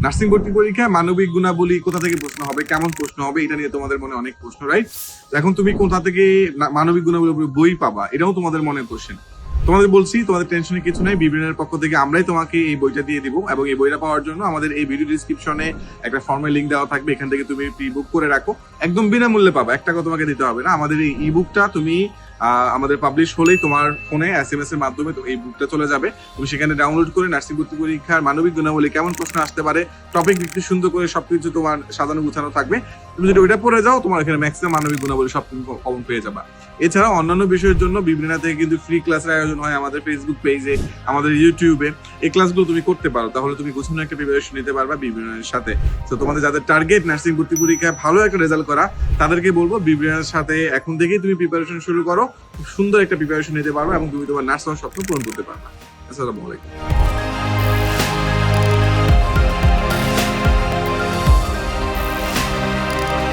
Nursing ভর্তি পরীক্ষায় মানবিক গুণাবলী কোথা থেকে প্রশ্ন হবে, কেমন প্রশ্ন হবে, এটা নিয়ে তোমাদের মনে অনেক প্রশ্ন, রাইট? এখন তুমি কোথা থেকে মানবিক গুণাবলী বই পাবা, এটাও তোমাদের মনে কোশ্চেন। তোমাদের বলছি, তোমাদের টেনশনের কিছু নাই, বিবৃতির পক্ষ থেকে আমরাই তোমাকে এই বইটা দিয়ে দিব, এবং এই বইটা পাওয়ার জন্য আমাদের এই ভিডিও ডিসক্রিপশনে একটা ফর্মের লিঙ্ক দেওয়া থাকবে, এখান থেকে তুমি প্রি বুক করে রাখো, একদম বিনামূল্যে পাবা, 1 টাকা তোমাকে দিতে হবে না। আমাদের এই ই বুকটা তুমি আমাদের পাবলিশ হলেই তোমার ফোনে SMS এর মাধ্যমে এই বুকটা চলে যাবে, তুমি সেখানে ডাউনলোড করে নার্সিং ভর্তি পরীক্ষার মানবিক গুণাবলী কেমন প্রশ্ন আসতে পারে, টপিক একটু সুন্দর করে সবকিছু তোমার সাজানো গুছানো থাকবে। তুমি যদি ওইটা পড়ে যাও, তোমার এখানে ম্যাক্সিমাম মানবিক গুণাবলী সব তুমি কমন পেয়ে যাবা। এছাড়াও অন্যান্য বিষয়ের জন্য বিবৃনা থেকে কিন্তু ফ্রি ক্লাসের আয়োজন হয় আমাদের ফেসবুক পেজে, আমাদের ইউটিউবে। এই ক্লাসগুলো তুমি করতে পারো, তাহলে তুমি গোছানো একটা প্রিপারেশন নিতে পারবা বিবৃনার সাথে। তো তোমাদের যাদের টার্গেট নার্সিং ভর্তি পরীক্ষায় ভালো একটা রেজাল্ট করা, তাদেরকে বলবো বিবৃনার সাথে এখন থেকেই তুমি প্রিপারেশন শুরু করো, খুব সুন্দর একটা প্রিপারেশন নিতে পারবে এবং তুমি তোমার নার্স হওয়ার স্বপ্ন পূরণ করতে পারবা। আসসালামু আলাইকুম।